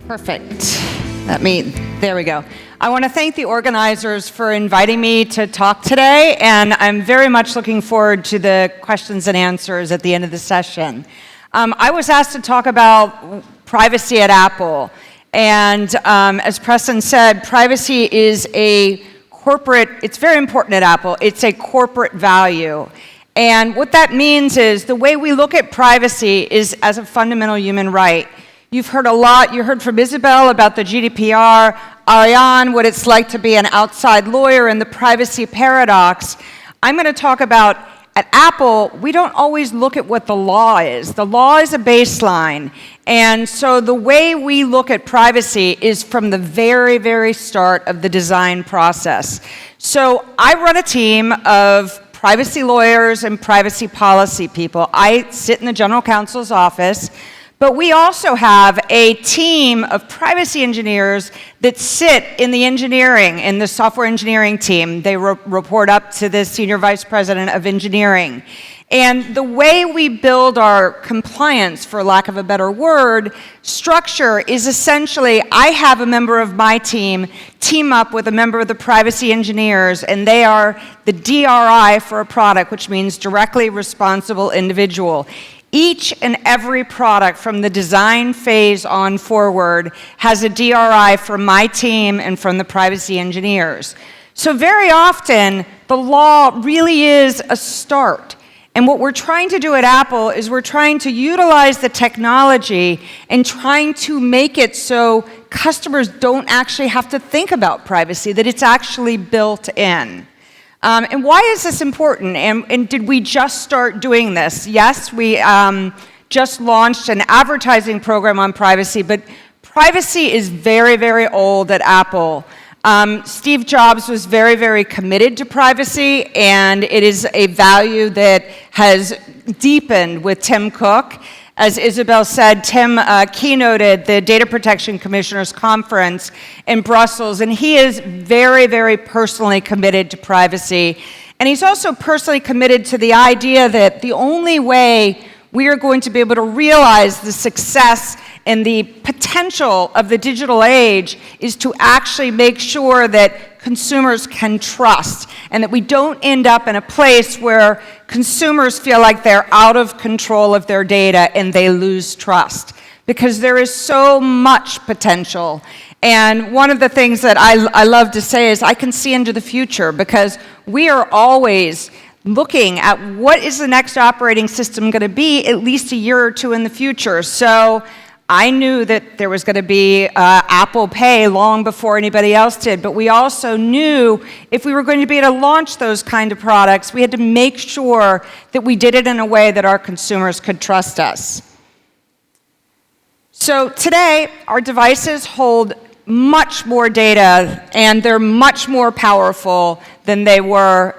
Perfect. There we go. I want to thank the organizers for inviting me to talk today, and I'm very much looking forward to the questions and answers at the end of the session. I was asked to talk about privacy at Apple, and as Preston said, privacy is it's very important at Apple. It's a corporate value. And what that means is the way we look at privacy is as a fundamental human right. You've heard a lot. You heard from Isabel about the GDPR, Ariane, what it's like to be an outside lawyer and the privacy paradox. I'm going to talk about, at Apple, we don't always look at what the law is. The law is a baseline. And so the way we look at privacy is from the very, very start of the design process. So I run a team of privacy lawyers and privacy policy people. I sit in the general counsel's office. But we also have a team of privacy engineers that sit in the software engineering team. They report up to the senior vice president of engineering. And the way we build our compliance, for lack of a better word, structure is essentially, I have a member of my team up with a member of the privacy engineers, and they are the DRI for a product, which means directly responsible individual. Each and every product from the design phase on forward has a DRI from my team and from the privacy engineers. So very often, the law really is a start. And what we're trying to do at Apple is we're trying to utilize the technology and trying to make it so customers don't actually have to think about privacy, that it's actually built in. And why is this important? And did we just start doing this? Yes, we just launched an advertising program on privacy, but privacy is very, very old at Apple. Steve Jobs was very, very committed to privacy, and it is a value that has deepened with Tim Cook. As Isabel said, Tim keynoted the Data Protection Commissioners Conference in Brussels, and he is very, very personally committed to privacy. And he's also personally committed to the idea that the only way we are going to be able to realize the success and the potential of the digital age is to actually make sure that consumers can trust, and that we don't end up in a place where consumers feel like they're out of control of their data and they lose trust, because there is so much potential. And one of the things that I love to say is I can see into the future, because we are always looking at what is the next operating system going to be at least a year or two in the future. So I knew that there was going to be Apple Pay long before anybody else did, but we also knew if we were going to be able to launch those kind of products, we had to make sure that we did it in a way that our consumers could trust us. So today, our devices hold much more data, and they're much more powerful than they were.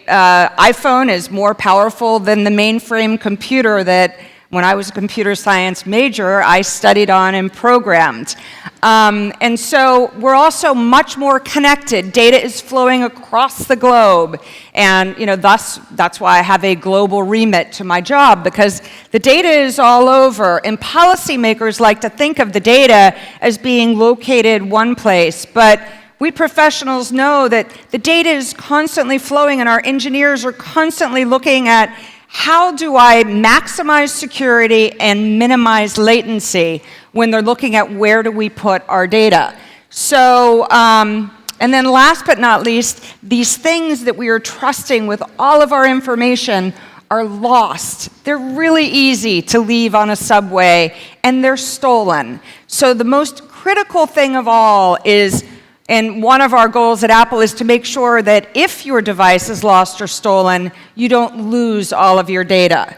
iPhone is more powerful than the mainframe computer that, when I was a computer science major, I studied on and programmed. And so we're also much more connected. Data is flowing across the globe. And that's why I have a global remit to my job, because the data is all over. And policymakers like to think of the data as being located one place. But we professionals know that the data is constantly flowing, and our engineers are constantly looking at how do I maximize security and minimize latency when they're looking at where do we put our data. So, and then last but not least, these things that we are trusting with all of our information are lost. They're really easy to leave on a subway, and they're stolen. So the most critical thing of all is, and one of our goals at Apple is to make sure that if your device is lost or stolen, you don't lose all of your data.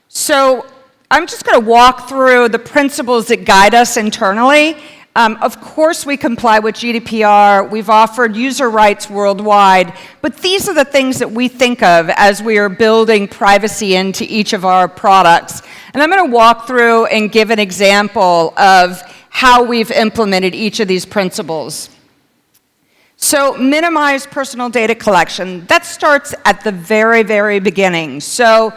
So I'm just going to walk through the principles that guide us internally. Of course, we comply with GDPR. We've offered user rights worldwide. But these are the things that we think of as we are building privacy into each of our products. And I'm going to walk through and give an example of how we've implemented each of these principles. So minimize personal data collection. That starts at the very, very beginning. So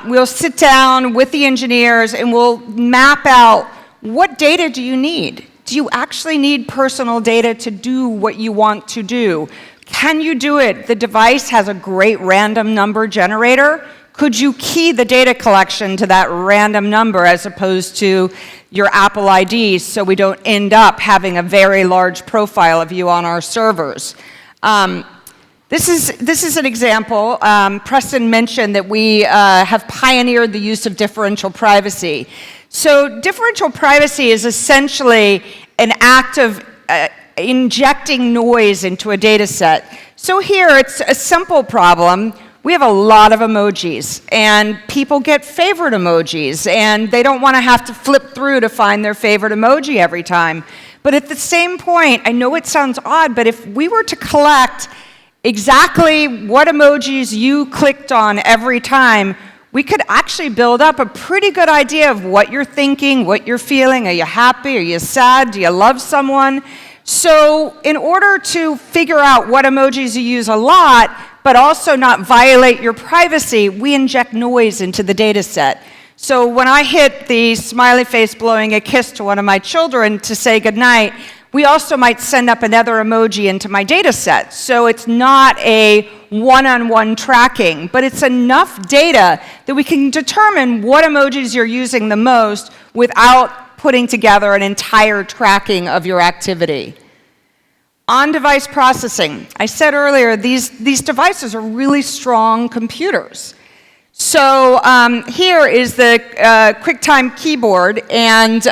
we'll sit down with the engineers and we'll map out what data do you need? Do you actually need personal data to do what you want to do? Can you do it? The device has a great random number generator. Could you key the data collection to that random number as opposed to your Apple ID so we don't end up having a very large profile of you on our servers? This is an example. Preston mentioned that we have pioneered the use of differential privacy. So differential privacy is essentially an act of injecting noise into a data set. So here it's a simple problem. We have a lot of emojis, and people get favorite emojis, and they don't want to have to flip through to find their favorite emoji every time. But at the same point, I know it sounds odd, but if we were to collect exactly what emojis you clicked on every time, we could actually build up a pretty good idea of what you're thinking, what you're feeling. Are you happy? Are you sad? Do you love someone? So in order to figure out what emojis you use a lot, but also not violate your privacy, we inject noise into the data set. So when I hit the smiley face blowing a kiss to one of my children to say goodnight, we also might send up another emoji into my data set. So it's not a one-on-one tracking, but it's enough data that we can determine what emojis you're using the most without putting together an entire tracking of your activity. On-device processing. I said earlier, these devices are really strong computers. So here is the QuickTime keyboard, and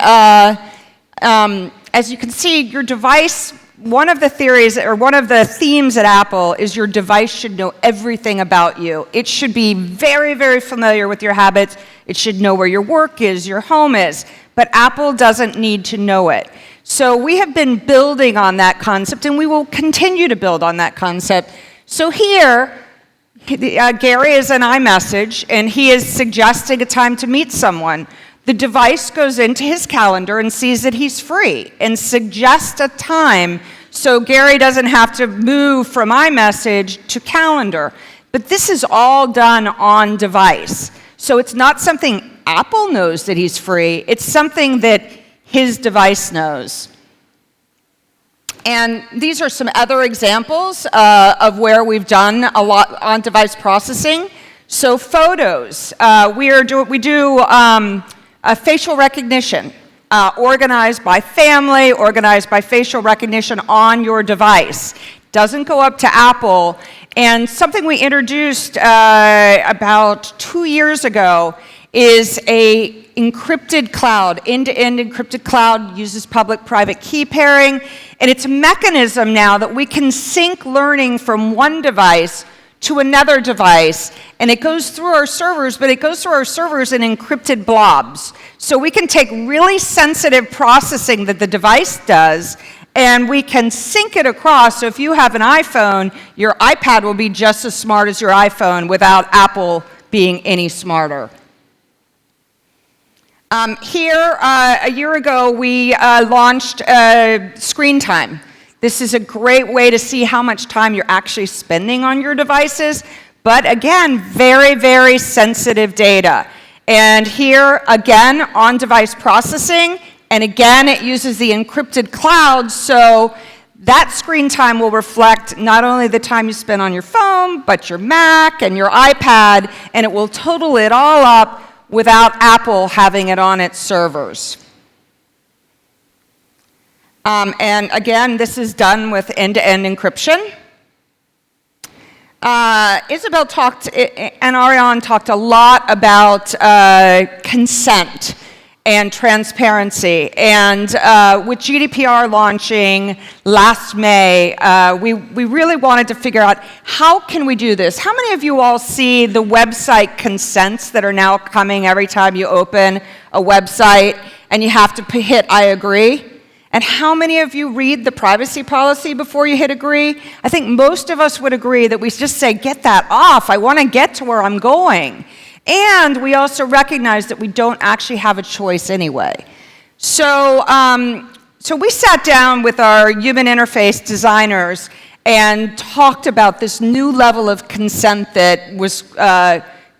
as you can see, your device, one of the theories, or one of the themes at Apple is your device should know everything about you. It should be very, very familiar with your habits. It should know where your work is, your home is. But Apple doesn't need to know it. So we have been building on that concept, and we will continue to build on that concept. So here, Gary is in iMessage, and he is suggesting a time to meet someone. The device goes into his calendar and sees that he's free and suggests a time so Gary doesn't have to move from iMessage to calendar. But this is all done on device. So it's not something Apple knows that he's free. It's something that his device knows. And these are some other examples of where we've done a lot on device processing. So photos, we do facial recognition, organized by family, organized by facial recognition on your device. Doesn't go up to Apple. And something we introduced about 2 years ago is a encrypted cloud. End-to-end encrypted cloud uses public-private key pairing. And it's a mechanism now that we can sync learning from one device to another device, and it goes through our servers, but it goes through our servers in encrypted blobs. So we can take really sensitive processing that the device does, and we can sync it across. So if you have an iPhone, your iPad will be just as smart as your iPhone without Apple being any smarter. Here, a year ago, we launched screen time. This is a great way to see how much time you're actually spending on your devices, but again, very, very sensitive data. And here, again, on-device processing, and again, it uses the encrypted cloud, so that screen time will reflect not only the time you spend on your phone, but your Mac and your iPad, and it will total it all up without Apple having it on its servers. And again, this is done with end-to-end encryption. Isabel talked, and Ariane talked a lot about consent and transparency. And with GDPR launching last May, we really wanted to figure out how can we do this? How many of you all see the website consents that are now coming every time you open a website and you have to hit I agree? And how many of you read the privacy policy before you hit agree? I think most of us would agree that we just say, get that off. I want to get to where I'm going. And we also recognize that we don't actually have a choice anyway. So, so we sat down with our human interface designers and talked about this new level of consent that was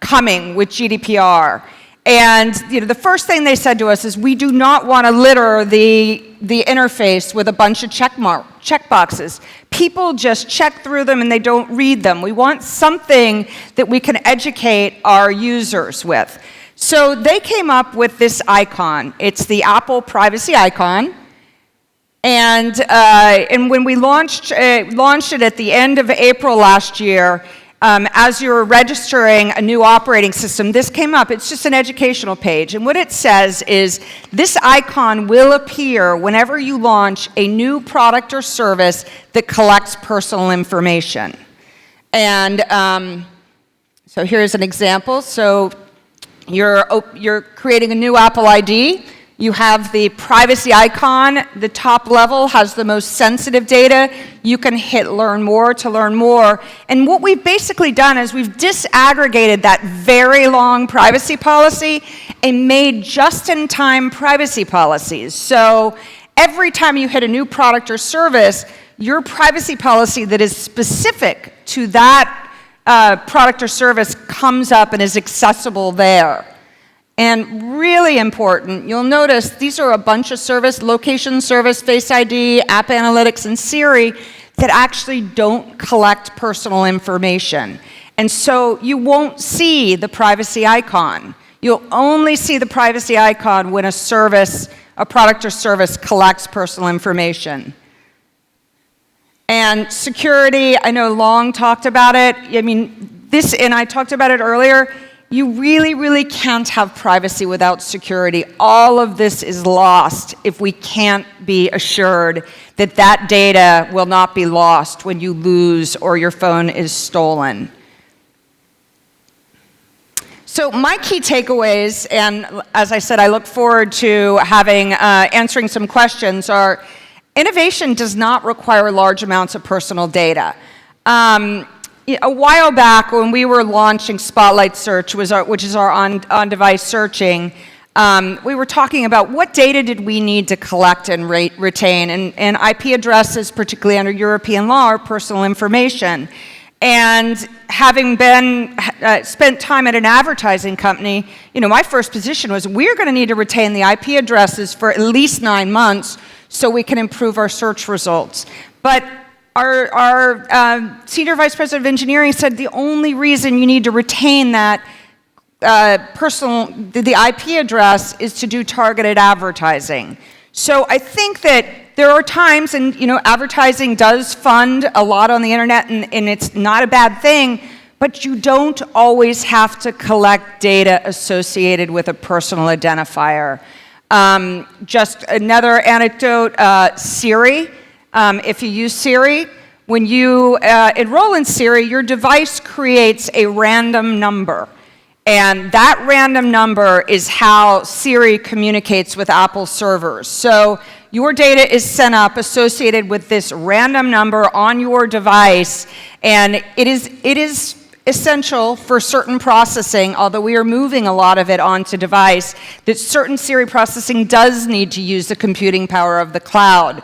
coming with GDPR. And the first thing they said to us is, we do not want to litter the interface with a bunch of check boxes. People just check through them and they don't read them. We want something that we can educate our users with. So they came up with this icon. It's the Apple privacy icon. And when we launched it at the end of April last year, as you were registering a new operating system, this came up. It's just an educational page. And what it says is, this icon will appear whenever you launch a new product or service that collects personal information. And so here's an example. So you're creating a new Apple ID. You have the privacy icon. The top level has the most sensitive data. You can hit Learn More to learn more. And what we've basically done is we've disaggregated that very long privacy policy and made just-in-time privacy policies. So every time you hit a new product or service, your privacy policy that is specific to that product or service comes up and is accessible there. And really important, you'll notice these are a bunch of location service, Face ID, App Analytics, and Siri, that actually don't collect personal information. And so you won't see the privacy icon. You'll only see the privacy icon when a product or service collects personal information. And security, I know Long talked about it. I mean, and I talked about it earlier. You really, really can't have privacy without security. All of this is lost if we can't be assured that that data will not be lost when you lose or your phone is stolen. So my key takeaways, and as I said, I look forward to answering some questions, are innovation does not require large amounts of personal data. A while back, when we were launching Spotlight Search, which is our on-device searching, we were talking about what data did we need to collect and retain, and IP addresses, particularly under European law, are personal information. And having spent time at an advertising company, my first position was, we're going to need to retain the IP addresses for at least 9 months so we can improve our search results. But our senior vice president of engineering said the only reason you need to retain that the IP address is to do targeted advertising. So I think that there are times, and advertising does fund a lot on the internet, and it's not a bad thing, but you don't always have to collect data associated with a personal identifier. Just another anecdote, Siri. If you use Siri, when you enroll in Siri, your device creates a random number. And that random number is how Siri communicates with Apple servers. So your data is sent up associated with this random number on your device, and it is essential for certain processing, although we are moving a lot of it onto device, that certain Siri processing does need to use the computing power of the cloud.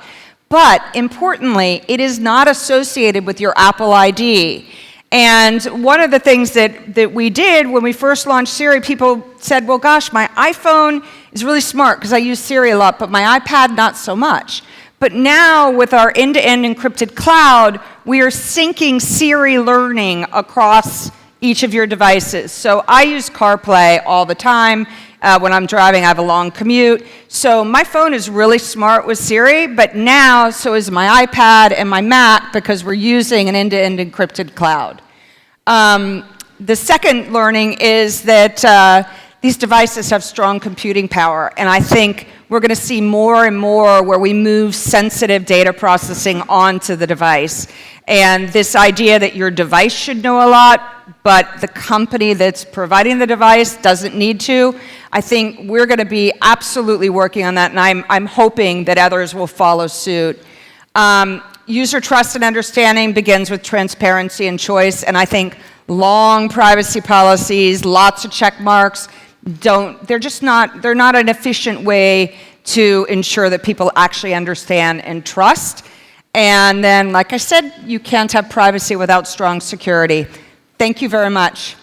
But importantly, it is not associated with your Apple ID. And one of the things that we did when we first launched Siri, people said, well, gosh, my iPhone is really smart because I use Siri a lot, but my iPad, not so much. But now, with our end-to-end encrypted cloud, we are syncing Siri learning across each of your devices. So I use CarPlay all the time. When I'm driving, I have a long commute. So my phone is really smart with Siri, but now so is my iPad and my Mac because we're using an end-to-end encrypted cloud. The second learning is that these devices have strong computing power, and I think we're going to see more and more where we move sensitive data processing onto the device. And this idea that your device should know a lot, but the company that's providing the device doesn't need to, I think we're going to be absolutely working on that, and I'm hoping that others will follow suit. User trust and understanding begins with transparency and choice, and I think long privacy policies, lots of check marks, they're not an efficient way to ensure that people actually understand and trust. And then, like I said, you can't have privacy without strong security. Thank you very much.